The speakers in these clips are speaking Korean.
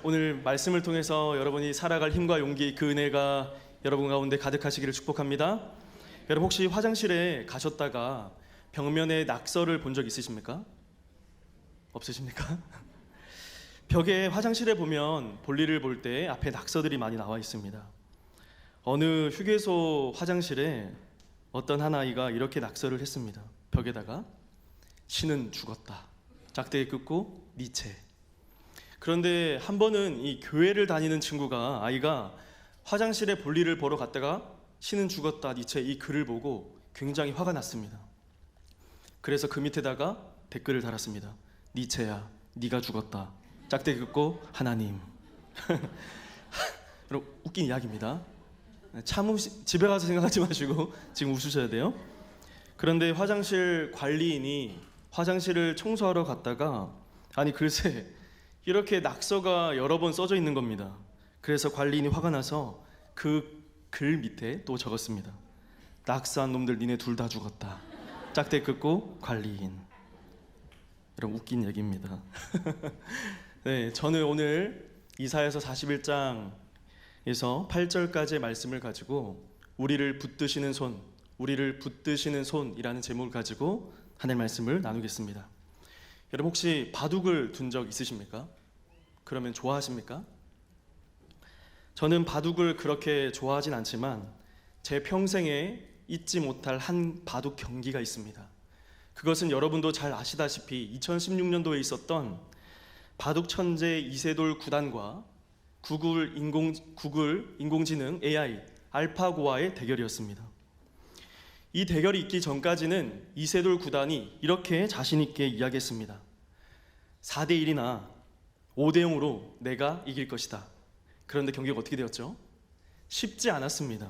오늘 말씀을 통해서 여러분이 살아갈 힘과 용기, 그 은혜가 여러분 가운데 가득하시기를 축복합니다. 여러분 혹시 화장실에 가셨다가 벽면에 낙서를 본 적 있으십니까? 없으십니까? 벽에 화장실에 보면 볼일을 볼 때 앞에 낙서들이 많이 나와 있습니다. 어느 휴게소 화장실에 어떤 한 아이가 이렇게 낙서를 했습니다. 벽에다가 신은 죽었다. 짝대기 긋고 니체. 그런데 한 번은 이 교회를 다니는 친구가 아이가 화장실에 볼일을 보러 갔다가 신은 죽었다 니체 이 글을 보고 굉장히 화가 났습니다. 그래서 그 밑에다가 댓글을 달았습니다. 니체야, 네가 죽었다. 짝대기 긋고 하나님. 여러분 웃긴 이야기입니다. 집에 가서 생각하지 마시고 지금 웃으셔야 돼요. 그런데 화장실 관리인이 화장실을 청소하러 갔다가 아니 글쎄 이렇게 낙서가 여러 번 써져 있는 겁니다. 그래서 관리인이 화가 나서 그 글 밑에 또 적었습니다. 낙서한 놈들 니네 둘 다 죽었다. 짝대기 긋고 관리인. 여러분 웃긴 얘기입니다. 네, 저는 오늘 이사야서 41장에서 8절까지의 말씀을 가지고 우리를 붙드시는 손이라는 제목을 가지고 하나님의 말씀을 나누겠습니다. 여러분 혹시 바둑을 둔 적 있으십니까? 그러면 좋아하십니까? 저는 바둑을 그렇게 좋아하진 않지만 제 평생에 잊지 못할 한 바둑 경기가 있습니다. 그것은 여러분도 잘 아시다시피 2016년도에 있었던 바둑 천재 이세돌 구단과 구글 인공지능 AI 알파고와의 대결이었습니다. 이 대결이 있기 전까지는 이세돌 구단이 이렇게 자신 있게 이야기했습니다. 4대 1이나 5대 0으로 내가 이길 것이다. 그런데 경기가 어떻게 되었죠? 쉽지 않았습니다.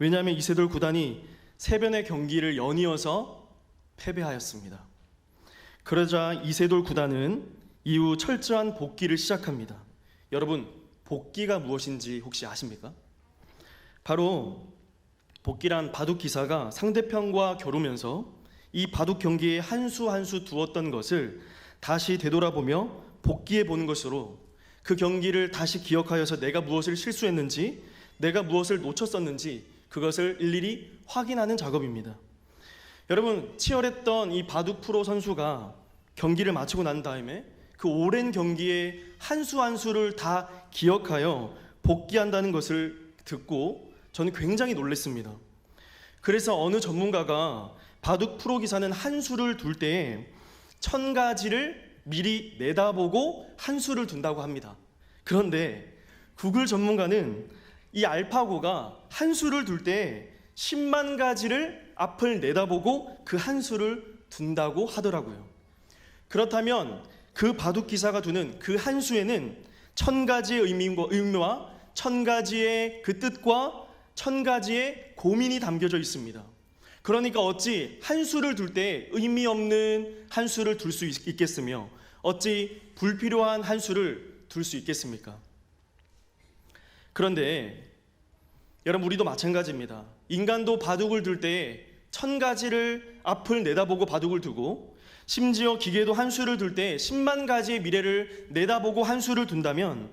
왜냐하면 이세돌 구단이 3번의 경기를 연이어서 패배하였습니다. 그러자 이세돌 구단은 이후 철저한 복귀를 시작합니다. 여러분 복귀가 무엇인지 혹시 아십니까? 바로 복귀란 바둑 기사가 상대편과 겨루면서 이 바둑 경기에 한 수 한 수 두었던 것을 다시 되돌아보며 복귀해 보는 것으로 그 경기를 다시 기억하여서 내가 무엇을 실수했는지, 내가 무엇을 놓쳤었는지 그것을 일일이 확인하는 작업입니다. 여러분 치열했던 이 바둑 프로 선수가 경기를 마치고 난 다음에 그 오랜 경기의 한 수 한 수를 다 기억하여 복귀한다는 것을 듣고 저는 굉장히 놀랐습니다. 그래서 어느 전문가가 바둑 프로 기사는 한 수를 둘 때에 1000가지를 미리 내다보고 한 수를 둔다고 합니다. 그런데 구글 전문가는 이 알파고가 한 수를 둘 때 10만 가지를 앞을 내다보고 그 한 수를 둔다고 하더라고요. 그렇다면 그 바둑 기사가 두는 그 한 수에는 1000가지의 의미와 1000가지의 그 뜻과 1000가지의 고민이 담겨져 있습니다. 그러니까 어찌 한 수를 둘 때 의미 없는 한 수를 둘 수 있겠으며 어찌 불필요한 한 수를 둘 수 있겠습니까? 그런데 여러분 우리도 마찬가지입니다. 인간도 바둑을 둘 때 1000가지를 앞을 내다보고 바둑을 두고 심지어 기계도 한 수를 둘 때 10만 가지의 미래를 내다보고 한 수를 둔다면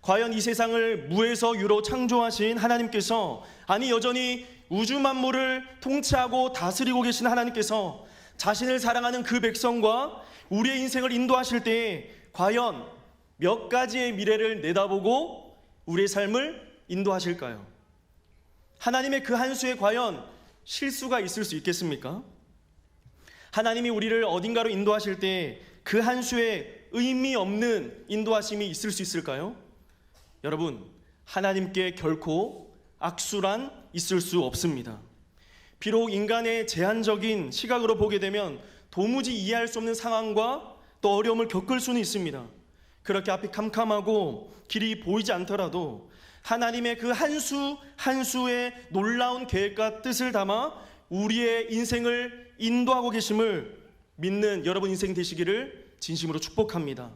과연 이 세상을 무에서 유로 창조하신 하나님께서 아니 여전히 우주 만물을 통치하고 다스리고 계신 하나님께서 자신을 사랑하는 그 백성과 우리의 인생을 인도하실 때에 과연 몇 가지의 미래를 내다보고 우리의 삶을 인도하실까요? 하나님의 그 한 수에 과연 실수가 있을 수 있겠습니까? 하나님이 우리를 어딘가로 인도하실 때 그 한 수에 의미 없는 인도하심이 있을 수 있을까요? 여러분 하나님께 결코 악수란 있을 수 없습니다. 비록 인간의 제한적인 시각으로 보게 되면 도무지 이해할 수 없는 상황과 또 어려움을 겪을 수는 있습니다. 그렇게 앞이 캄캄하고 길이 보이지 않더라도 하나님의 그 한 수 한 수의 놀라운 계획과 뜻을 담아 우리의 인생을 인도하고 계심을 믿는 여러분 인생 되시기를 진심으로 축복합니다.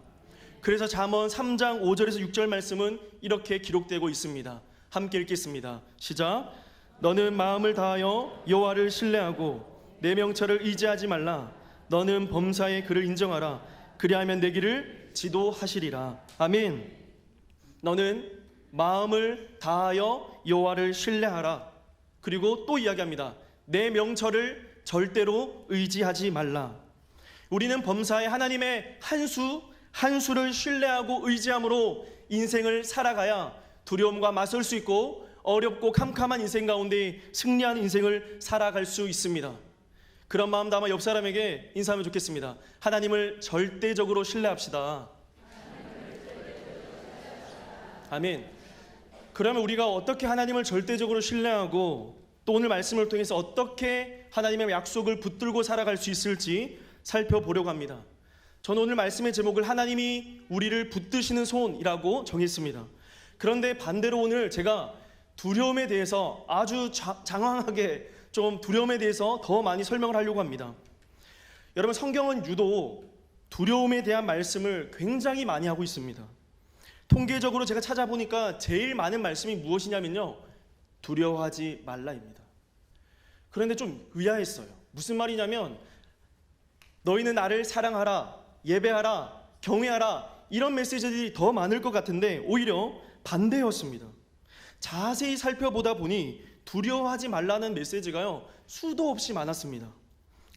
그래서 잠언 3장 5절에서 6절 말씀은 이렇게 기록되고 있습니다. 함께 읽겠습니다. 시작. 너는 마음을 다하여 여호와를 신뢰하고 내 명철을 의지하지 말라. 너는 범사의 그를 인정하라. 그리하면 내 길을 지도하시리라. 아멘. 너는 마음을 다하여 여호와를 신뢰하라. 그리고 또 이야기합니다. 내 명철을 절대로 의지하지 말라. 우리는 범사에 하나님의 한 수를 신뢰하고 의지함으로 인생을 살아가야 두려움과 맞설 수 있고 어렵고 캄캄한 인생 가운데 승리하는 인생을 살아갈 수 있습니다. 그런 마음 담아 옆 사람에게 인사하면 좋겠습니다. 하나님을 절대적으로 신뢰합시다. 아멘. 그러면 우리가 어떻게 하나님을 절대적으로 신뢰하고 또 오늘 말씀을 통해서 어떻게 하나님의 약속을 붙들고 살아갈 수 있을지 살펴보려고 합니다. 저는 오늘 말씀의 제목을 하나님이 우리를 붙드시는 손이라고 정했습니다. 그런데 반대로 오늘 제가 두려움에 대해서 아주 장황하게 좀 두려움에 대해서 더 많이 설명을 하려고 합니다. 여러분, 성경은 유독 두려움에 대한 말씀을 굉장히 많이 하고 있습니다. 통계적으로 제가 찾아보니까 제일 많은 말씀이 무엇이냐면요, 두려워하지 말라입니다. 그런데 좀 의아했어요. 무슨 말이냐면 너희는 나를 사랑하라, 예배하라, 경외하라, 이런 메시지들이 더 많을 것 같은데 오히려 반대였습니다. 자세히 살펴보다 보니 두려워하지 말라는 메시지가요, 수도 없이 많았습니다.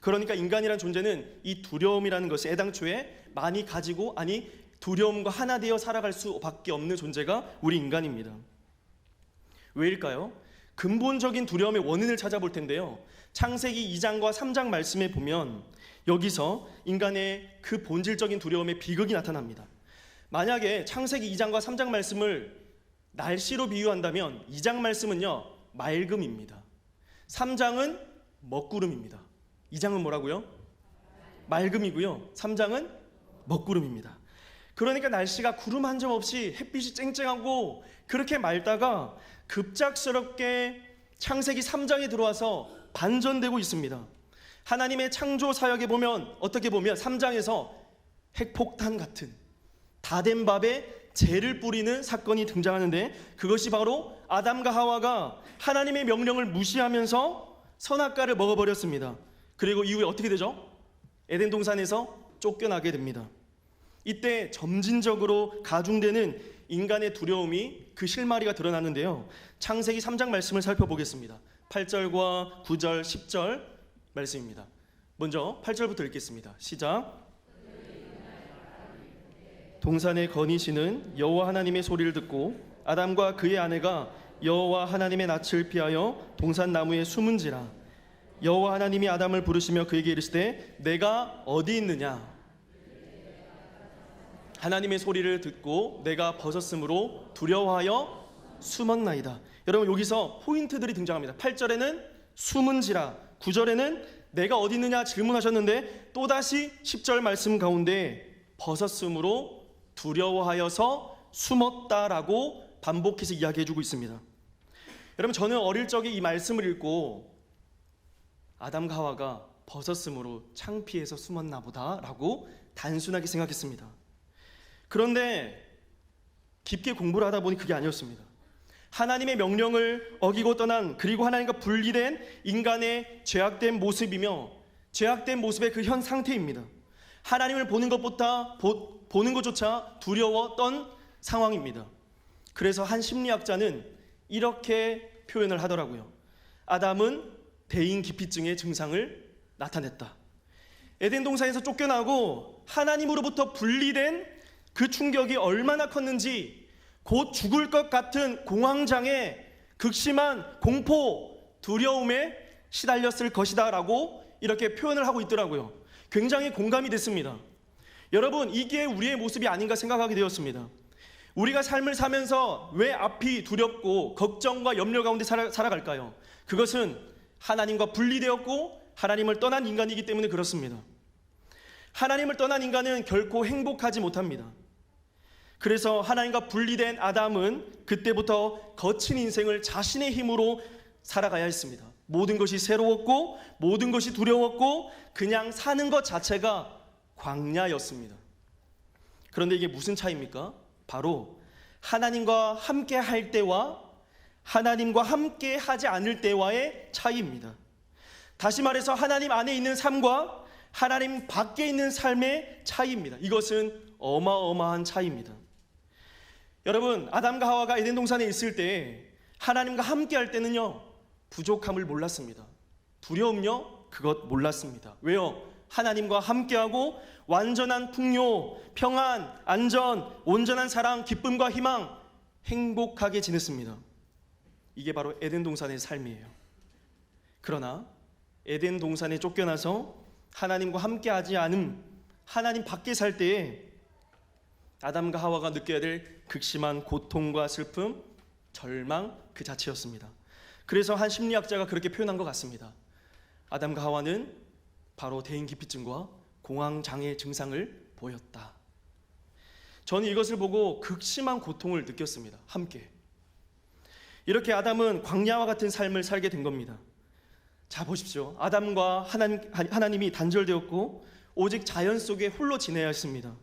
그러니까 인간이란 존재는 이 두려움이라는 것을 애당초에 많이 가지고, 아니 두려움과 하나 되어 살아갈 수밖에 없는 존재가 우리 인간입니다. 왜일까요? 근본적인 두려움의 원인을 찾아볼 텐데요, 창세기 2장과 3장 말씀에 보면 여기서 인간의 그 본질적인 두려움의 비극이 나타납니다. 만약에 창세기 2장과 3장 말씀을 날씨로 비유한다면 2장 말씀은요, 맑음입니다. 3장은 먹구름입니다. 2장은 뭐라고요? 맑음이고요, 3장은 먹구름입니다. 그러니까 날씨가 구름 한 점 없이 햇빛이 쨍쨍하고 그렇게 맑다가 급작스럽게 창세기 3장에 들어와서 반전되고 있습니다. 하나님의 창조 사역에 보면 어떻게 보면 3장에서 핵폭탄 같은 다 된 밥에 재를 뿌리는 사건이 등장하는데, 그것이 바로 아담과 하와가 하나님의 명령을 무시하면서 선악과를 먹어버렸습니다. 그리고 이후에 어떻게 되죠? 에덴 동산에서 쫓겨나게 됩니다. 이때 점진적으로 가중되는 인간의 두려움이, 그 실마리가 드러나는데요, 창세기 3장 말씀을 살펴보겠습니다. 8절과 9절, 10절 말씀입니다. 먼저 8절부터 읽겠습니다. 시작. 동산에 거니시는 여호와 하나님의 소리를 듣고 아담과 그의 아내가 여호와 하나님의 낯을 피하여 동산 나무에 숨은지라. 여호와 하나님이 아담을 부르시며 그에게 이르시되 내가 어디 있느냐. 하나님의 소리를 듣고 내가 벗었으므로 두려워하여 숨었나이다. 여러분, 여기서 포인트들이 등장합니다. 8절에는 숨은지라, 9절에는 내가 어디 있느냐 질문하셨는데 또다시 10절 말씀 가운데 벗었으므로 두려워하여서 숨었다라고 반복해서 이야기해주고 있습니다. 여러분, 저는 어릴 적에 이 말씀을 읽고 아담과 하와가 벗었으므로 창피해서 숨었나 보다라고 단순하게 생각했습니다. 그런데 깊게 공부를 하다 보니 그게 아니었습니다. 하나님의 명령을 어기고 떠난, 그리고 하나님과 분리된 인간의 죄악된 모습이며 죄악된 모습의 그 현 상태입니다. 하나님을 보는 것조차 두려웠던 상황입니다. 그래서 한 심리학자는 이렇게 표현을 하더라고요. 아담은 대인기피증의 증상을 나타냈다. 에덴 동산에서 쫓겨나고 하나님으로부터 분리된 그 충격이 얼마나 컸는지 곧 죽을 것 같은 공황장애, 극심한 공포, 두려움에 시달렸을 것이다 라고 이렇게 표현을 하고 있더라고요. 굉장히 공감이 됐습니다. 여러분, 이게 우리의 모습이 아닌가 생각하게 되었습니다. 우리가 삶을 사면서 왜 앞이 두렵고 걱정과 염려 가운데 살아갈까요? 그것은 하나님과 분리되었고 하나님을 떠난 인간이기 때문에 그렇습니다. 하나님을 떠난 인간은 결코 행복하지 못합니다. 그래서 하나님과 분리된 아담은 그때부터 거친 인생을 자신의 힘으로 살아가야 했습니다. 모든 것이 새로웠고 모든 것이 두려웠고 그냥 사는 것 자체가 광야였습니다. 그런데 이게 무슨 차이입니까? 바로 하나님과 함께 할 때와 하나님과 함께 하지 않을 때와의 차이입니다. 다시 말해서 하나님 안에 있는 삶과 하나님 밖에 있는 삶의 차이입니다. 이것은 어마어마한 차이입니다. 여러분, 아담과 하와가 에덴 동산에 있을 때 하나님과 함께 할 때는요, 부족함을 몰랐습니다. 두려움요, 그것 몰랐습니다. 왜요? 하나님과 함께하고 완전한 풍요, 평안, 안전, 온전한 사랑, 기쁨과 희망, 행복하게 지냈습니다. 이게 바로 에덴 동산의 삶이에요. 그러나 에덴 동산에 쫓겨나서 하나님과 함께하지 않음, 하나님 밖에 살 때에 아담과 하와가 느껴야 될 극심한 고통과 슬픔, 절망 그 자체였습니다. 그래서 한 심리학자가 그렇게 표현한 것 같습니다. 아담과 하와는 바로 대인기피증과 공황장애 증상을 보였다. 저는 이것을 보고 극심한 고통을 느꼈습니다. 함께. 이렇게 아담은 광야와 같은 삶을 살게 된 겁니다. 자, 보십시오. 아담과 하나님이 단절되었고 오직 자연 속에 홀로 지내야 했습니다.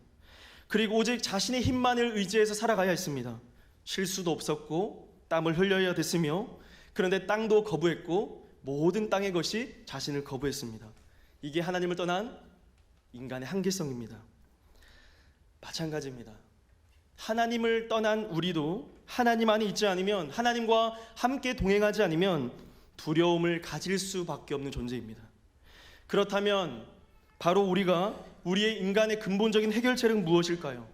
그리고 오직 자신의 힘만을 의지해서 살아가야 했습니다. 쉴 수도 없었고 땀을 흘려야 됐으며, 그런데 땅도 거부했고 모든 땅의 것이 자신을 거부했습니다. 이게 하나님을 떠난 인간의 한계성입니다. 마찬가지입니다. 하나님을 떠난 우리도 하나님 안에 있지 않으면, 하나님과 함께 동행하지 않으면 두려움을 가질 수밖에 없는 존재입니다. 그렇다면 바로 우리의 인간의 근본적인 해결책은 무엇일까요?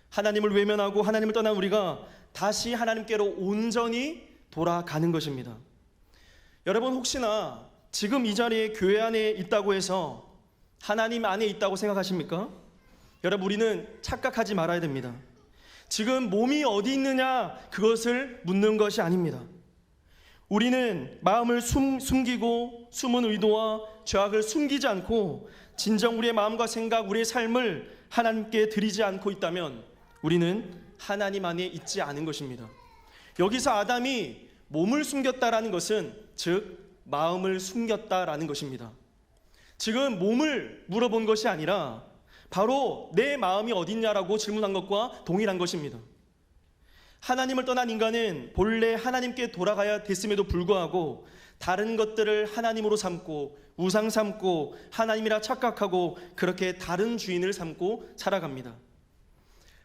하나님을 외면하고 하나님을 떠난 우리가 다시 하나님께로 온전히 돌아가는 것입니다. 여러분, 혹시나 지금 이 자리에 교회 안에 있다고 해서 하나님 안에 있다고 생각하십니까? 여러분, 우리는 착각하지 말아야 됩니다. 지금 몸이 어디 있느냐, 그것을 묻는 것이 아닙니다. 우리는 마음을 숨기고 숨은 의도와 죄악을 숨기지 않고 진정 우리의 마음과 생각, 우리의 삶을 하나님께 드리지 않고 있다면 우리는 하나님 안에 있지 않은 것입니다. 여기서 아담이 몸을 숨겼다라는 것은 즉 마음을 숨겼다라는 것입니다. 지금 몸을 물어본 것이 아니라 바로 내 마음이 어딨냐라고 질문한 것과 동일한 것입니다. 하나님을 떠난 인간은 본래 하나님께 돌아가야 됐음에도 불구하고 다른 것들을 하나님으로 삼고 우상 삼고 하나님이라 착각하고 그렇게 다른 주인을 삼고 살아갑니다.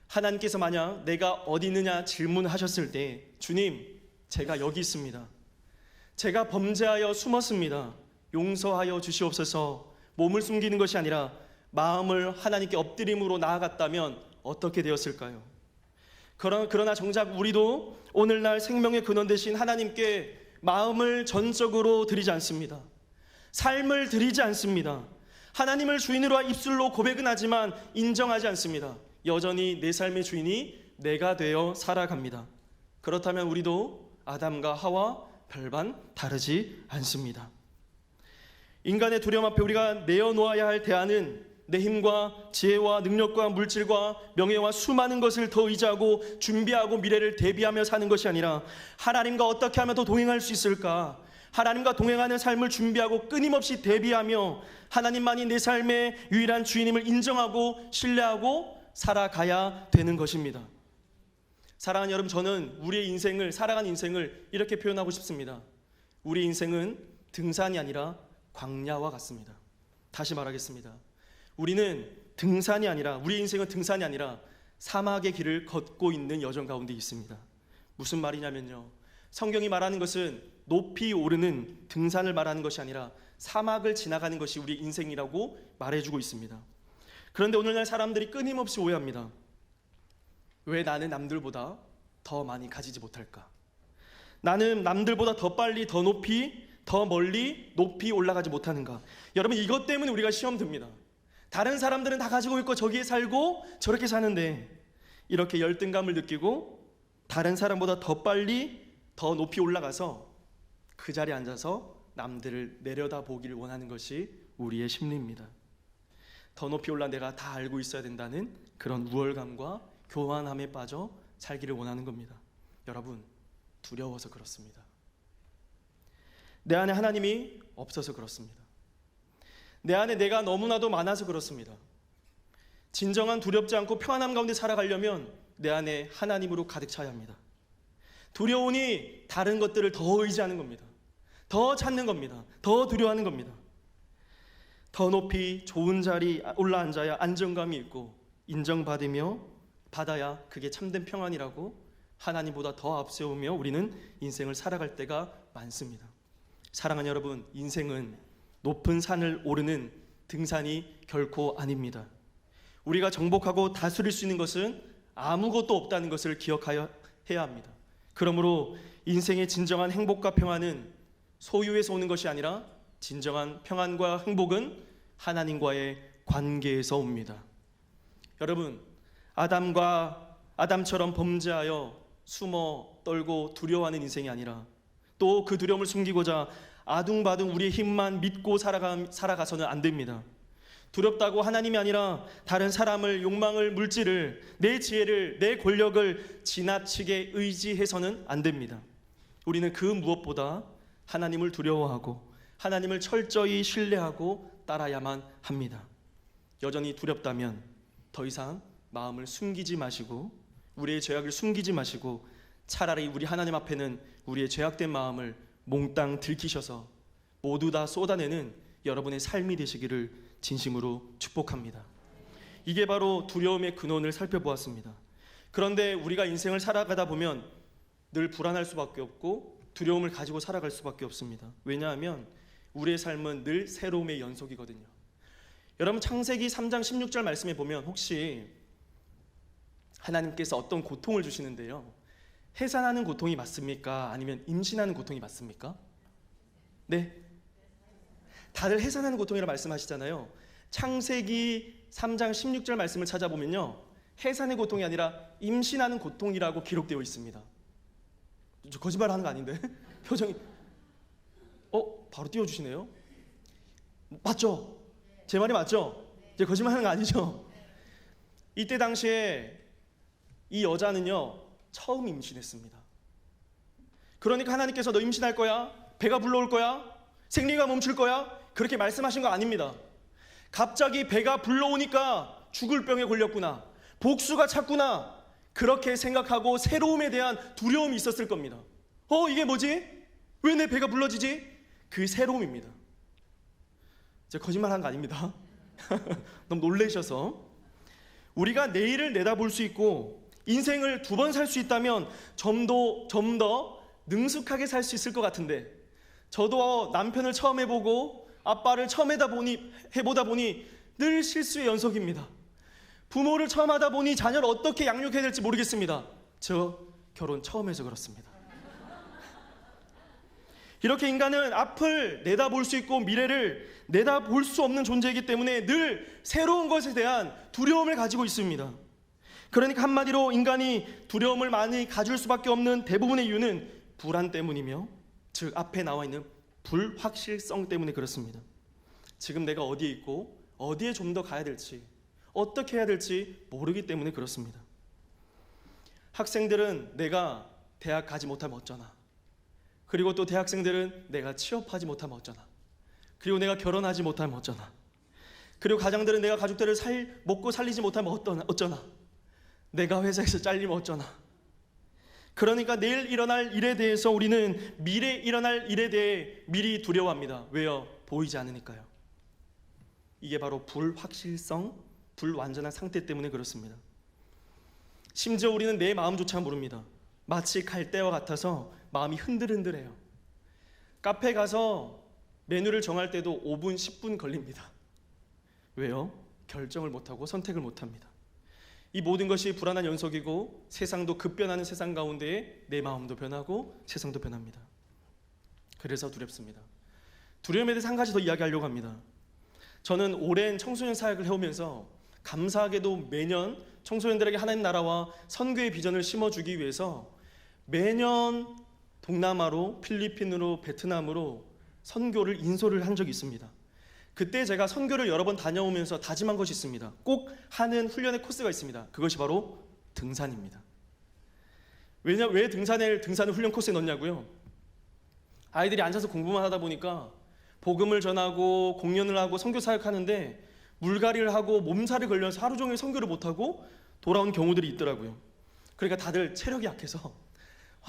하나님께서 만약 내가 어디 있느냐 질문하셨을 때, 주님, 제가 여기 있습니다. 제가 범죄하여 숨었습니다. 용서하여 주시옵소서. 몸을 숨기는 것이 아니라 마음을 하나님께 엎드림으로 나아갔다면 어떻게 되었을까요? 그러나 정작 우리도 오늘날 생명의 근원 되신 하나님께 마음을 전적으로 드리지 않습니다. 삶을 드리지 않습니다. 하나님을 주인으로 입술로 고백은 하지만 인정하지 않습니다. 여전히 내 삶의 주인이 내가 되어 살아갑니다. 그렇다면 우리도 아담과 하와 별반 다르지 않습니다. 인간의 두려움 앞에 우리가 내어놓아야 할 대안은 내 힘과 지혜와 능력과 물질과 명예와 수많은 것을 더 의지하고 준비하고 미래를 대비하며 사는 것이 아니라 하나님과 어떻게 하면 더 동행할 수 있을까? 하나님과 동행하는 삶을 준비하고 끊임없이 대비하며 하나님만이 내 삶의 유일한 주인임을 인정하고 신뢰하고 살아가야 되는 것입니다. 사랑하는 여러분, 저는 우리의 인생을, 살아가는 인생을 이렇게 표현하고 싶습니다. 우리 인생은 등산이 아니라 광야와 같습니다. 다시 말하겠습니다. 우리의 인생은 등산이 아니라 사막의 길을 걷고 있는 여정 가운데 있습니다. 무슨 말이냐면요, 성경이 말하는 것은 높이 오르는 등산을 말하는 것이 아니라 사막을 지나가는 것이 우리 인생이라고 말해주고 있습니다. 그런데 오늘날 사람들이 끊임없이 오해합니다. 왜 나는 남들보다 더 많이 가지지 못할까? 나는 남들보다 더 빨리, 더 높이, 더 멀리 높이 올라가지 못하는가? 여러분, 이것 때문에 우리가 시험 듭니다. 다른 사람들은 다 가지고 있고 저기에 살고 저렇게 사는데 이렇게 열등감을 느끼고 다른 사람보다 더 빨리 더 높이 올라가서 그 자리에 앉아서 남들을 내려다보기를 원하는 것이 우리의 심리입니다. 더 높이 올라 내가 다 알고 있어야 된다는 그런 우월감과 교만함에 빠져 살기를 원하는 겁니다. 여러분, 두려워서 그렇습니다. 내 안에 하나님이 없어서 그렇습니다. 내 안에 내가 너무나도 많아서 그렇습니다. 진정한 두렵지 않고 평안함 가운데 살아가려면 내 안에 하나님으로 가득 차야 합니다. 두려우니 다른 것들을 더 의지하는 겁니다. 더 찾는 겁니다. 더 두려워하는 겁니다. 더 높이 좋은 자리 올라앉아야 안정감이 있고 인정받으며 받아야 그게 참된 평안이라고 하나님보다 더 앞세우며 우리는 인생을 살아갈 때가 많습니다. 사랑하는 여러분, 인생은 높은 산을 오르는 등산이 결코 아닙니다. 우리가 정복하고 다스릴 수 있는 것은 아무것도 없다는 것을 기억해야 합니다. 그러므로 인생의 진정한 행복과 평안은 소유에서 오는 것이 아니라 진정한 평안과 행복은 하나님과의 관계에서 옵니다. 여러분, 아담처럼 범죄하여 숨어 떨고 두려워하는 인생이 아니라 또 그 두려움을 숨기고자 아둥바둥 우리의 힘만 믿고 살아가서는 안 됩니다. 두렵다고 하나님이 아니라 다른 사람을, 욕망을, 물질을, 내 지혜를, 내 권력을 지나치게 의지해서는 안 됩니다. 우리는 그 무엇보다 하나님을 두려워하고 하나님을 철저히 신뢰하고 따라야만 합니다. 여전히 두렵다면 더 이상 마음을 숨기지 마시고 우리의 죄악을 숨기지 마시고 차라리 우리 하나님 앞에는 우리의 죄악된 마음을 몽땅 들키셔서 모두 다 쏟아내는 여러분의 삶이 되시기를 진심으로 축복합니다. 이게 바로 두려움의 근원을 살펴보았습니다. 그런데 우리가 인생을 살아가다 보면 늘 불안할 수밖에 없고 두려움을 가지고 살아갈 수밖에 없습니다. 왜냐하면 우리의 삶은 늘 새로움의 연속이거든요. 여러분, 창세기 3장 16절 말씀에 보면 혹시 하나님께서 어떤 고통을 주시는데요, 해산하는 고통이 맞습니까? 아니면 임신하는 고통이 맞습니까? 네, 다들 해산하는 고통이라고 말씀하시잖아요. 창세기 3장 16절 말씀을 찾아보면요, 해산의 고통이 아니라 임신하는 고통이라고 기록되어 있습니다. 저 거짓말하는 거 아닌데? 표정이 바로 띄워주시네요. 맞죠? 제 말이 맞죠? 제 거짓말하는 거 아니죠? 이때 당시에 이 여자는요 처음 임신했습니다. 그러니까 하나님께서 너 임신할 거야? 배가 불러올 거야? 생리가 멈출 거야? 그렇게 말씀하신 거 아닙니다. 갑자기 배가 불러오니까 죽을 병에 걸렸구나, 복수가 찼구나, 그렇게 생각하고 새로움에 대한 두려움이 있었을 겁니다. 이게 뭐지? 왜 내 배가 불러지지? 그 새로움입니다. 제가 거짓말한 거 아닙니다. 너무 놀라셔서. 우리가 내일을 내다볼 수 있고 인생을 2번 살 수 있다면 좀 더 능숙하게 살 수 있을 것 같은데, 저도 남편을 처음 해보고 아빠를 처음 해보다 보니 늘 실수의 연속입니다. 부모를 처음 하다 보니 자녀를 어떻게 양육해야 될지 모르겠습니다. 저 결혼 처음 해서 그렇습니다. 이렇게 인간은 앞을 내다볼 수 있고 미래를 내다볼 수 없는 존재이기 때문에 늘 새로운 것에 대한 두려움을 가지고 있습니다. 그러니까 한마디로 인간이 두려움을 많이 가질 수밖에 없는 대부분의 이유는 불안 때문이며, 즉 앞에 나와 있는 불확실성 때문에 그렇습니다. 지금 내가 어디에 있고 어디에 좀 더 가야 될지, 어떻게 해야 될지 모르기 때문에 그렇습니다. 학생들은 내가 대학 가지 못하면 어쩌나, 그리고 또 대학생들은 내가 취업하지 못하면 어쩌나, 그리고 내가 결혼하지 못하면 어쩌나, 그리고 가장들은 내가 가족들을 먹고 살리지 못하면 어쩌나, 내가 회사에서 잘리면 어쩌나. 그러니까 내일 일어날 일에 대해서 우리는 미래에 일어날 일에 대해 미리 두려워합니다. 왜요? 보이지 않으니까요. 이게 바로 불확실성, 불완전한 상태 때문에 그렇습니다. 심지어 우리는 내 마음조차 모릅니다. 마치 갈대와 같아서 마음이 흔들흔들해요. 카페 가서 메뉴를 정할 때도 5분, 10분 걸립니다. 왜요? 결정을 못하고 선택을 못합니다. 이 모든 것이 불안한 연속이고 세상도 급변하는 세상 가운데에 내 마음도 변하고 세상도 변합니다. 그래서 두렵습니다. 두려움에 대해서 한 가지 더 이야기하려고 합니다. 저는 오랜 청소년 사역을 해오면서 감사하게도 매년 청소년들에게 하나님 나라와 선교의 비전을 심어주기 위해서 매년 동남아로, 필리핀으로, 베트남으로 선교를 인솔을 한 적이 있습니다. 그때 제가 선교를 여러 번 다녀오면서 다짐한 것이 있습니다. 꼭 하는 훈련의 코스가 있습니다. 그것이 바로 등산입니다. 왜 등산을 훈련 코스에 넣냐고요? 아이들이 앉아서 공부만 하다 보니까 복음을 전하고 공연을 하고 선교 사역하는데 물갈이를 하고 몸살이 걸려서 하루 종일 선교를 못하고 돌아온 경우들이 있더라고요. 그러니까 다들 체력이 약해서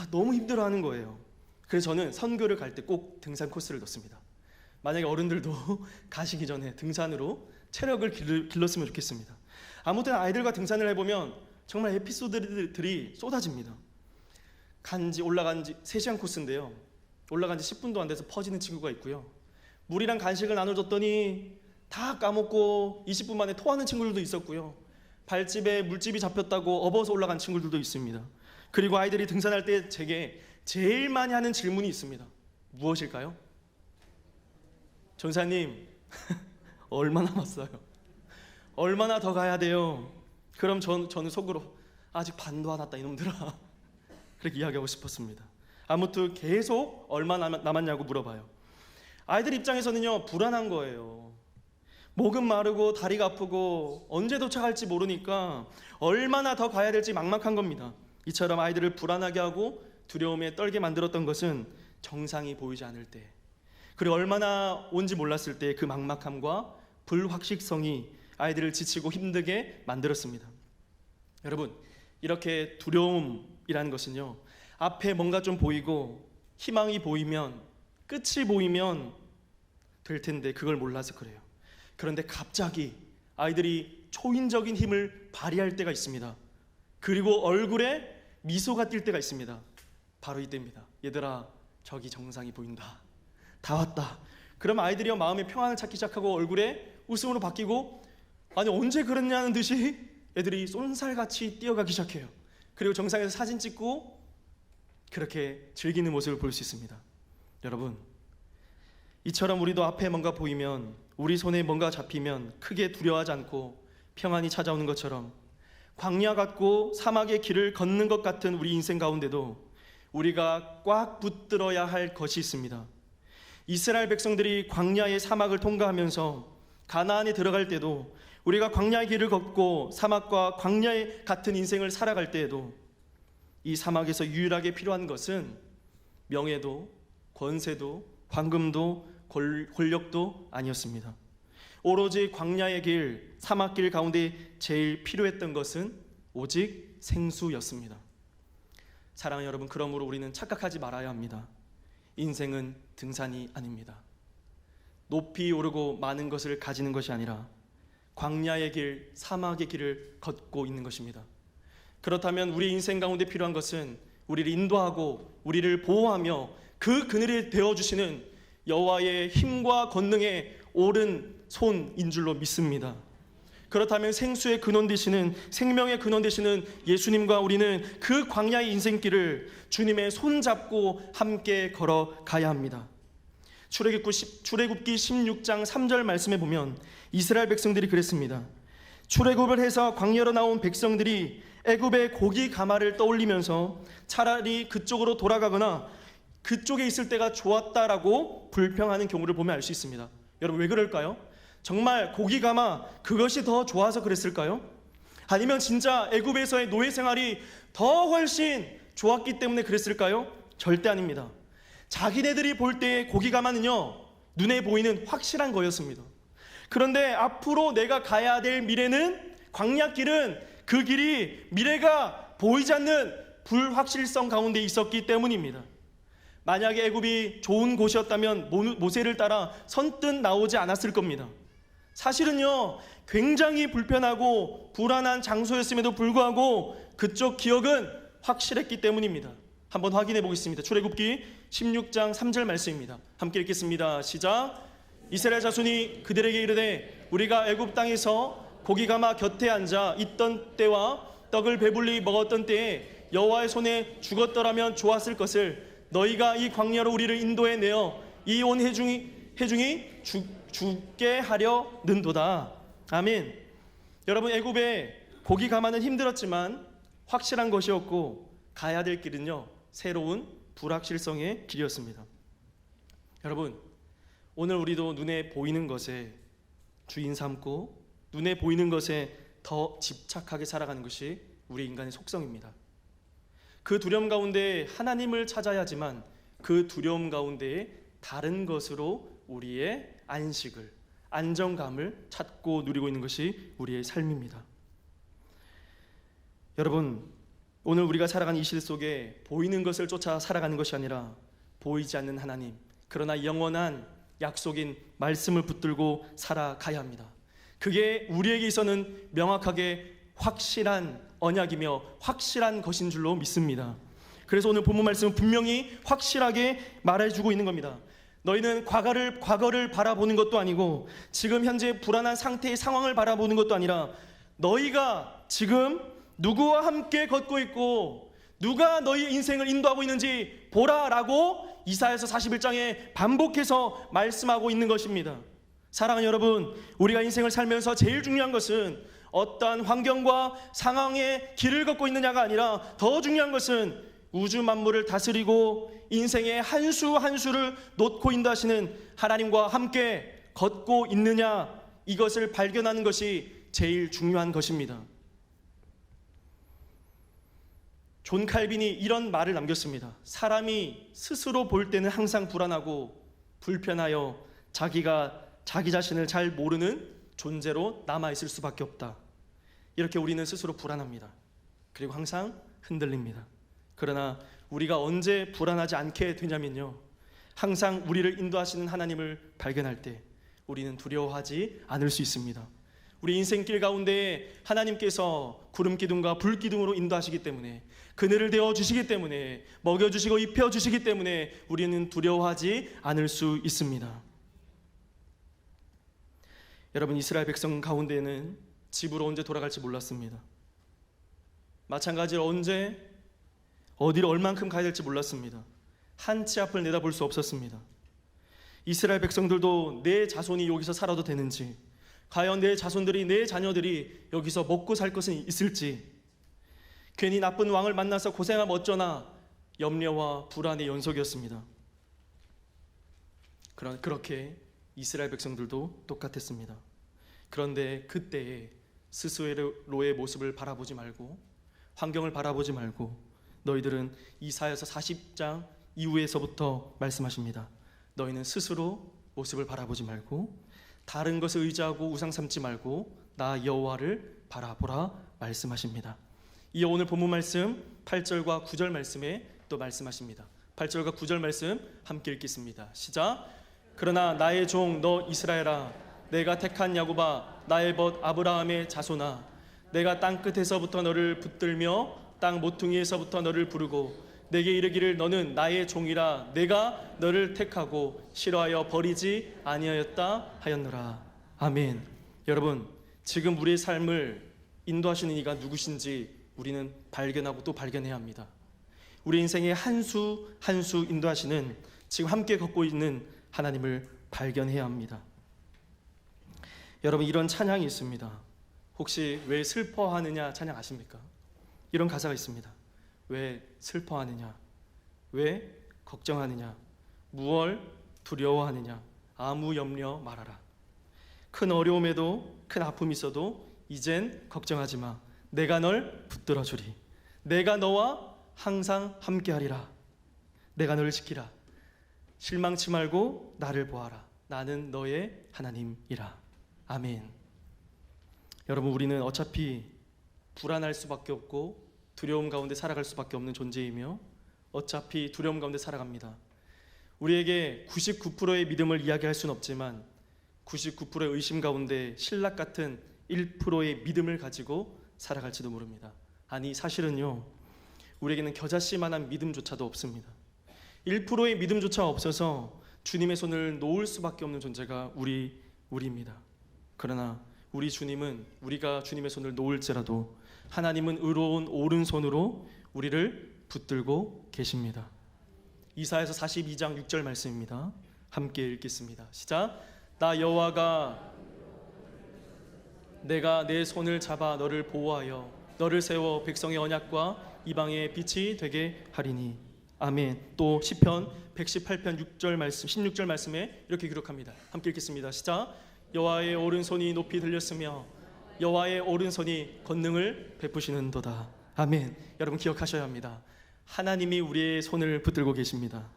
너무 힘들어하는 거예요. 그래서 저는 선교를 갈 때 꼭 등산 코스를 넣습니다. 만약에 어른들도 가시기 전에 등산으로 체력을 길렀으면 좋겠습니다. 아무튼 아이들과 등산을 해보면 정말 에피소드들이 쏟아집니다. 올라간 지 3시간 코스인데요. 올라간 지 10분도 안 돼서 퍼지는 친구가 있고요. 물이랑 간식을 나눠줬더니 다 까먹고 20분 만에 토하는 친구들도 있었고요. 발집에 물집이 잡혔다고 업어서 올라간 친구들도 있습니다. 그리고 아이들이 등산할 때 제게 제일 많이 하는 질문이 있습니다. 무엇일까요? 전사님, 얼마나 남았어요? 얼마나 더 가야 돼요? 그럼 저는 속으로 아직 반도 안 왔다 이놈들아, 그렇게 이야기하고 싶었습니다. 아무튼 계속 얼마나 남았냐고 물어봐요. 아이들 입장에서는요, 불안한 거예요. 목은 마르고 다리가 아프고 언제 도착할지 모르니까 얼마나 더 가야 될지 막막한 겁니다. 이처럼 아이들을 불안하게 하고 두려움에 떨게 만들었던 것은 정상이 보이지 않을 때, 그리고 얼마나 온지 몰랐을 때 그 막막함과 불확실성이 아이들을 지치고 힘들게 만들었습니다. 여러분, 이렇게 두려움이라는 것은요, 앞에 뭔가 좀 보이고 희망이 보이면, 끝이 보이면 될 텐데 그걸 몰라서 그래요. 그런데 갑자기 아이들이 초인적인 힘을 발휘할 때가 있습니다. 그리고 얼굴에 미소가 띌 때가 있습니다. 바로 이때입니다. 얘들아, 저기 정상이 보인다. 다 왔다. 그럼 아이들이 마음의 평안을 찾기 시작하고 얼굴에 웃음으로 바뀌고, 아니 언제 그랬냐는 듯이 애들이 쏜살같이 뛰어가기 시작해요. 그리고 정상에서 사진 찍고 그렇게 즐기는 모습을 볼 수 있습니다. 여러분, 이처럼 우리도 앞에 뭔가 보이면, 우리 손에 뭔가 잡히면 크게 두려워하지 않고 평안이 찾아오는 것처럼, 광야 같고 사막의 길을 걷는 것 같은 우리 인생 가운데도 우리가 꽉 붙들어야 할 것이 있습니다. 이스라엘 백성들이 광야의 사막을 통과하면서 가나안에 들어갈 때도, 우리가 광야의 길을 걷고 사막과 광야의 같은 인생을 살아갈 때에도 이 사막에서 유일하게 필요한 것은 명예도 권세도 황금도 권력도 아니었습니다. 오로지 광야의 길, 사막길 가운데 제일 필요했던 것은 오직 생수였습니다. 사랑하는 여러분, 그러므로 우리는 착각하지 말아야 합니다. 인생은 등산이 아닙니다. 높이 오르고 많은 것을 가지는 것이 아니라 광야의 길, 사막의 길을 걷고 있는 것입니다. 그렇다면 우리 인생 가운데 필요한 것은 우리를 인도하고 우리를 보호하며 그 그늘에 되어주시는 여호와의 힘과 권능의 오른 손인 줄로 믿습니다. 그렇다면 생수의 근원 되시는, 생명의 근원 되시는 예수님과 우리는 그 광야의 인생길을 주님의 손 잡고 함께 걸어가야 합니다. 출애굽기 16장 3절 말씀에 보면 이스라엘 백성들이 그랬습니다. 출애굽을 해서 광야로 나온 백성들이 애굽의 고기 가마를 떠올리면서 차라리 그쪽으로 돌아가거나 그쪽에 있을 때가 좋았다라고 불평하는 경우를 보면 알 수 있습니다. 여러분, 왜 그럴까요? 정말 고기 가마 그것이 더 좋아서 그랬을까요? 아니면 진짜 애굽에서의 노예 생활이 더 훨씬 좋았기 때문에 그랬을까요? 절대 아닙니다. 자기네들이 볼 때의 고기 가마는요, 눈에 보이는 확실한 거였습니다. 그런데 앞으로 내가 가야 될 미래는, 광야길은 그 길이 미래가 보이지 않는 불확실성 가운데 있었기 때문입니다. 만약에 애굽이 좋은 곳이었다면 모세를 따라 선뜻 나오지 않았을 겁니다. 사실은요, 굉장히 불편하고 불안한 장소였음에도 불구하고 그쪽 기억은 확실했기 때문입니다. 한번 확인해 보겠습니다. 출애굽기 16장 3절 말씀입니다. 함께 읽겠습니다. 시작. 이스라엘 자손이 그들에게 이르되 우리가 애굽 땅에서 고기 가마 곁에 앉아 있던 때와 떡을 배불리 먹었던 때에 여호와의 손에 죽었더라면 좋았을 것을 너희가 이 광야로 우리를 인도해 내어 이 온 회중이 죽게 하려는도다. 아멘. 여러분, 애굽의 고기 가마는 힘들었지만 확실한 것이었고 가야 될 길은요, 새로운 불확실성의 길이었습니다. 여러분, 오늘 우리도 눈에 보이는 것에 주인 삼고 눈에 보이는 것에 더 집착하게 살아가는 것이 우리 인간의 속성입니다. 그 두려움 가운데 하나님을 찾아야 하지만 그 두려움 가운데에 다른 것으로 우리의 안식을, 안정감을 찾고 누리고 있는 것이 우리의 삶입니다. 여러분, 오늘 우리가 살아가는 이 시대 속에 보이는 것을 쫓아 살아가는 것이 아니라 보이지 않는 하나님, 그러나 영원한 약속인 말씀을 붙들고 살아가야 합니다. 그게 우리에게 있어서는 명확하게 확실한 언약이며 확실한 것인 줄로 믿습니다. 그래서 오늘 본문 말씀은 분명히 확실하게 말해주고 있는 겁니다. 너희는 과거를 바라보는 것도 아니고 지금 현재 불안한 상태의 상황을 바라보는 것도 아니라 너희가 지금 누구와 함께 걷고 있고 누가 너희 인생을 인도하고 있는지 보라라고 이사야서 41장에 반복해서 말씀하고 있는 것입니다. 사랑하는 여러분, 우리가 인생을 살면서 제일 중요한 것은 어떠한 환경과 상황에 길을 걷고 있느냐가 아니라 더 중요한 것은 우주 만물을 다스리고 인생의 한 수 한 수를 놓고 인도하시는 하나님과 함께 걷고 있느냐, 이것을 발견하는 것이 제일 중요한 것입니다. 존 칼빈이 이런 말을 남겼습니다. 사람이 스스로 볼 때는 항상 불안하고 불편하여 자기 자신을 잘 모르는 존재로 남아있을 수밖에 없다. 이렇게 우리는 스스로 불안합니다. 그리고 항상 흔들립니다. 그러나 우리가 언제 불안하지 않게 되냐면요, 항상 우리를 인도하시는 하나님을 발견할 때 우리는 두려워하지 않을 수 있습니다. 우리 인생길 가운데 하나님께서 구름 기둥과 불 기둥으로 인도하시기 때문에, 그늘을 되어 주시기 때문에, 먹여주시고 입혀주시기 때문에 우리는 두려워하지 않을 수 있습니다. 여러분, 이스라엘 백성 가운데는 집으로 언제 돌아갈지 몰랐습니다. 마찬가지로 어디를 얼만큼 가야 될지 몰랐습니다. 한 치 앞을 내다볼 수 없었습니다. 이스라엘 백성들도 내 자손이 여기서 살아도 되는지, 과연 내 자손들이, 내 자녀들이 여기서 먹고 살 것은 있을지, 괜히 나쁜 왕을 만나서 고생하면 어쩌나 염려와 불안의 연속이었습니다. 그렇게 이스라엘 백성들도 똑같았습니다. 그런데 그때에 스스로의 모습을 바라보지 말고, 환경을 바라보지 말고, 너희들은 이사야서 40장 이후에서부터 말씀하십니다. 너희는 스스로 모습을 바라보지 말고 다른 것을 의지하고 우상 삼지 말고 나 여호와를 바라보라 말씀하십니다. 이어 오늘 본문 말씀 8절과 9절 말씀에 또 말씀하십니다. 8절과 9절 말씀 함께 읽겠습니다. 시작. 그러나 나의 종 너 이스라엘아, 내가 택한 야곱아, 나의 벗 아브라함의 자손아, 내가 땅끝에서부터 너를 붙들며 땅 모퉁이에서부터 너를 부르고 내게 이르기를 너는 나의 종이라 내가 너를 택하고 싫어하여 버리지 아니하였다 하였노라. 아멘. 여러분, 지금 우리의 삶을 인도하시는 이가 누구신지 우리는 발견하고 또 발견해야 합니다. 우리 인생의 한 수 한 수 인도하시는, 지금 함께 걷고 있는 하나님을 발견해야 합니다. 여러분, 이런 찬양이 있습니다. 혹시 왜 슬퍼하느냐 찬양 아십니까? 이런 가사가 있습니다. 왜 슬퍼하느냐, 왜 걱정하느냐, 무얼 두려워하느냐, 아무 염려 말아라. 큰 어려움에도 큰 아픔이 있어도 이젠 걱정하지 마. 내가 널 붙들어 주리. 내가 너와 항상 함께하리라. 내가 너를 지키라. 실망치 말고 나를 보아라. 나는 너의 하나님이라. 아멘. 여러분, 우리는 어차피 불안할 수밖에 없고 두려움 가운데 살아갈 수밖에 없는 존재이며 어차피 두려움 가운데 살아갑니다. 우리에게 99%의 믿음을 이야기할 수는 없지만 99%의 의심 가운데 신락 같은 1%의 믿음을 가지고 살아갈지도 모릅니다. 아니, 사실은요, 우리에게는 겨자씨만한 믿음조차도 없습니다. 1%의 믿음조차 없어서 주님의 손을 놓을 수밖에 없는 존재가 우리입니다. 그러나 우리 주님은, 우리가 주님의 손을 놓을지라도 하나님은 의로운 오른손으로 우리를 붙들고 계십니다. 이사야서 42장 6절 말씀입니다. 함께 읽겠습니다. 시작. 나 여호와가 내가 내 손을 잡아 너를 보호하여 너를 세워 백성의 언약과 이방의 빛이 되게 하리니. 아멘. 또 시편 118편 6절 말씀, 16절 말씀에 이렇게 기록합니다. 함께 읽겠습니다. 시작. 여호와의 오른손이 높이 들렸으며 여호와의 오른손이 권능을 베푸시는도다. 아멘. 여러분, 기억하셔야 합니다. 하나님이 우리의 손을 붙들고 계십니다.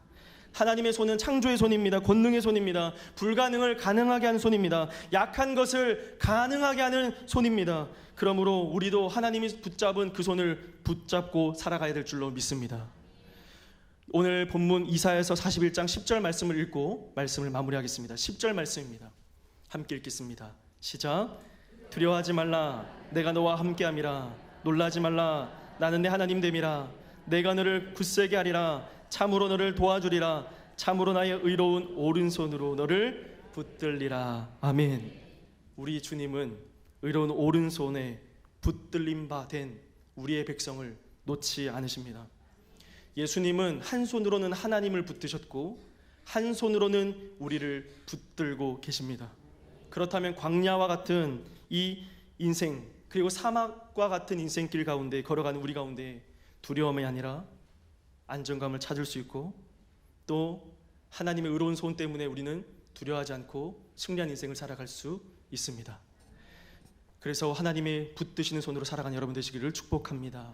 하나님의 손은 창조의 손입니다. 권능의 손입니다. 불가능을 가능하게 하는 손입니다. 약한 것을 가능하게 하는 손입니다. 그러므로 우리도 하나님이 붙잡은 그 손을 붙잡고 살아가야 될 줄로 믿습니다. 오늘 본문 이사야서 41장 10절 말씀을 읽고 말씀을 마무리하겠습니다. 10절 말씀입니다. 함께 읽겠습니다. 시작. 두려워하지 말라. 내가 너와 함께함이라. 놀라지 말라. 나는 내 하나님 됨이라. 내가 너를 굳세게 하리라. 참으로 너를 도와주리라. 참으로 나의 의로운 오른손으로 너를 붙들리라. 아멘. 우리 주님은 의로운 오른손에 붙들림 바 된 우리의 백성을 놓지 않으십니다. 예수님은 한 손으로는 하나님을 붙드셨고 한 손으로는 우리를 붙들고 계십니다. 그렇다면 광야와 같은 이 인생, 그리고 사막과 같은 인생길 가운데 걸어가는 우리 가운데 두려움이 아니라 안정감을 찾을 수 있고, 또 하나님의 의로운 손 때문에 우리는 두려워하지 않고 승리한 인생을 살아갈 수 있습니다. 그래서 하나님의 붙드시는 손으로 살아가는 여러분 되시기를 축복합니다.